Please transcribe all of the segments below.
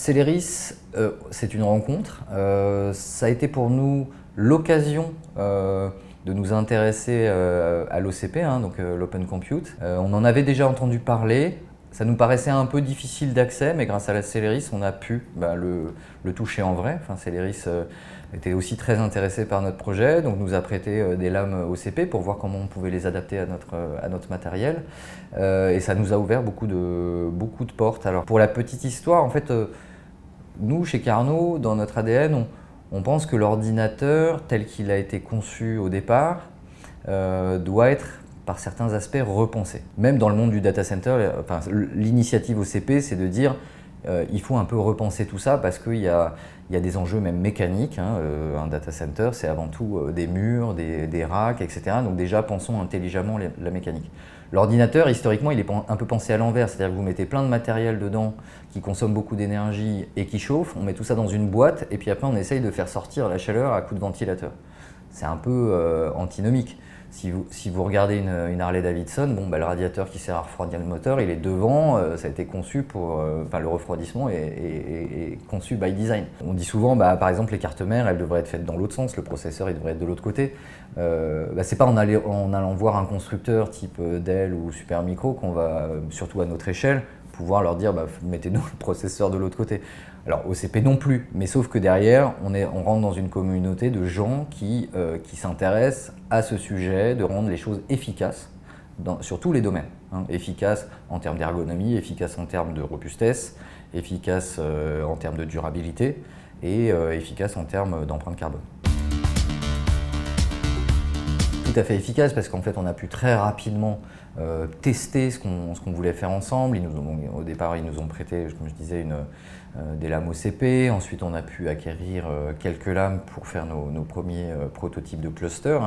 Celeris, c'est une rencontre. Ça a été pour nous l'occasion de nous intéresser à l'OCP, donc l'Open Compute. On en avait déjà entendu parler. Ça nous paraissait un peu difficile d'accès, mais grâce à la Celeris, on a pu le toucher en vrai. Enfin, Celeris était aussi très intéressé par notre projet, donc nous a prêté des lames OCP pour voir comment on pouvait les adapter à notre matériel. Et ça nous a ouvert beaucoup de portes. Alors pour la petite histoire, en fait, nous, chez Carnot, dans notre ADN, on pense que l'ordinateur, tel qu'il a été conçu au départ, doit être par certains aspects repensé. Même dans le monde du data center, l'initiative OCP, c'est de dire il faut un peu repenser tout ça parce qu'il y a des enjeux même mécaniques. Un data center, c'est avant tout des murs, des racks, etc. Donc déjà, pensons intelligemment la mécanique. L'ordinateur, historiquement, il est un peu pensé à l'envers, c'est-à-dire que vous mettez plein de matériel dedans qui consomme beaucoup d'énergie et qui chauffe, on met tout ça dans une boîte et puis après on essaye de faire sortir la chaleur à coups de ventilateur. C'est un peu antinomique. Si vous regardez une Harley Davidson, le radiateur qui sert à refroidir le moteur, il est devant, ça a été conçu pour... le refroidissement est conçu by design. On dit souvent, par exemple, les cartes mères, elles devraient être faites dans l'autre sens, le processeur il devrait être de l'autre côté. C'est pas en allant voir un constructeur type Dell ou Supermicro qu'on va, surtout à notre échelle, pouvoir leur dire mettez-nous le processeur de l'autre côté. Alors OCP non plus, mais sauf que derrière, on rentre dans une communauté de gens qui s'intéressent à ce sujet, de rendre les choses efficaces sur tous les domaines. Efficaces en termes d'ergonomie, efficaces en termes de robustesse, efficaces en termes de durabilité et efficaces en termes d'empreinte carbone. Tout à fait efficace parce qu'en fait on a pu très rapidement tester ce qu'on voulait faire ensemble. Au départ ils nous ont prêté, comme je disais, des lames OCP. Ensuite on a pu acquérir quelques lames pour faire nos premiers prototypes de cluster.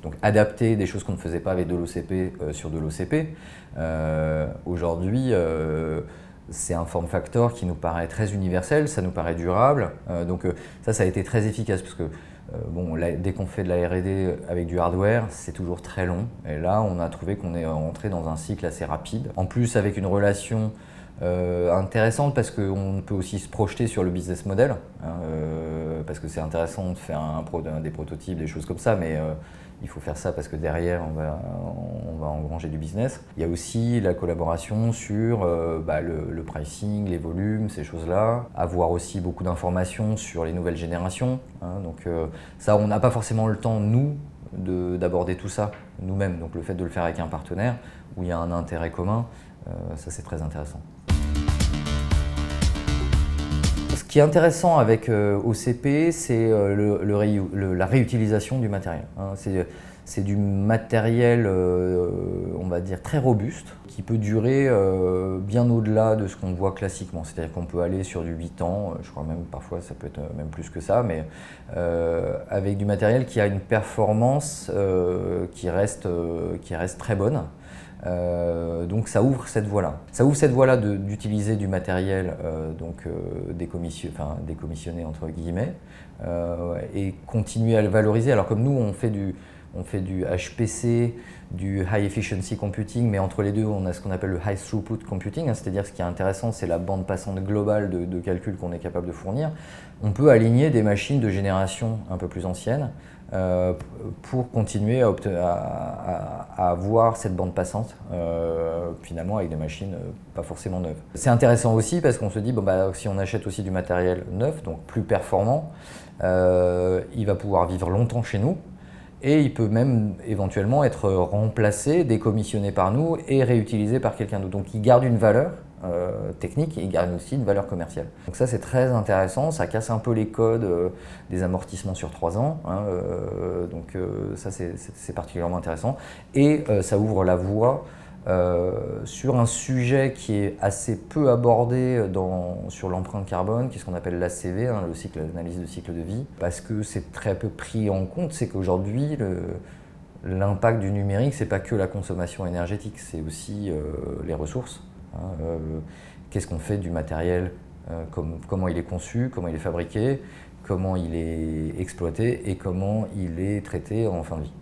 Donc adapter des choses qu'on ne faisait pas avec de l'OCP sur de l'OCP. Aujourd'hui c'est un form factor qui nous paraît très universel, ça nous paraît durable. Donc ça a été très efficace parce que dès qu'on fait de la R&D avec du hardware, c'est toujours très long. Et là, on a trouvé qu'on est entré dans un cycle assez rapide. En plus, avec une relation intéressante parce qu'on peut aussi se projeter sur le business model. Parce que c'est intéressant de faire des prototypes, des choses comme ça, mais il faut faire ça parce que derrière, on va engranger du business. Il y a aussi la collaboration sur le pricing, les volumes, ces choses-là. Avoir aussi beaucoup d'informations sur les nouvelles générations. Donc ça, on n'a pas forcément le temps, nous, d'aborder tout ça nous-mêmes. Donc le fait de le faire avec un partenaire où il y a un intérêt commun, ça c'est très intéressant. Ce qui est intéressant avec OCP, c'est la réutilisation du matériel. C'est du matériel, on va dire, très robuste, qui peut durer bien au-delà de ce qu'on voit classiquement. C'est-à-dire qu'on peut aller sur du 8 ans, je crois même parfois ça peut être même plus que ça, mais avec du matériel qui a une performance qui reste très bonne. Donc ça ouvre cette voie-là. Ça ouvre cette voie-là d'utiliser du matériel décommissionné entre guillemets et continuer à le valoriser. Alors comme nous on fait du HPC, du High Efficiency Computing, mais entre les deux on a ce qu'on appelle le High Throughput Computing, c'est-à-dire ce qui est intéressant c'est la bande passante globale de calcul qu'on est capable de fournir. On peut aligner des machines de génération un peu plus anciennes pour continuer à avoir cette bande passante finalement avec des machines pas forcément neuves. C'est intéressant aussi parce qu'on se dit si on achète aussi du matériel neuf, donc plus performant, il va pouvoir vivre longtemps chez nous et il peut même éventuellement être remplacé, décommissionné par nous et réutilisé par quelqu'un d'autre. Donc il garde une valeur technique et il garde aussi une valeur commerciale. Donc ça c'est très intéressant, ça casse un peu les codes des amortissements sur 3 ans, donc ça c'est particulièrement intéressant et ça ouvre la voie sur un sujet qui est assez peu abordé sur l'empreinte carbone, qui est ce qu'on appelle l'ACV, l'analyse de cycle de vie, parce que c'est très peu pris en compte, c'est qu'aujourd'hui l'impact du numérique c'est pas que la consommation énergétique, c'est aussi les ressources. Qu'est-ce qu'on fait du matériel, comment il est conçu, comment il est fabriqué, comment il est exploité et comment il est traité en fin de vie.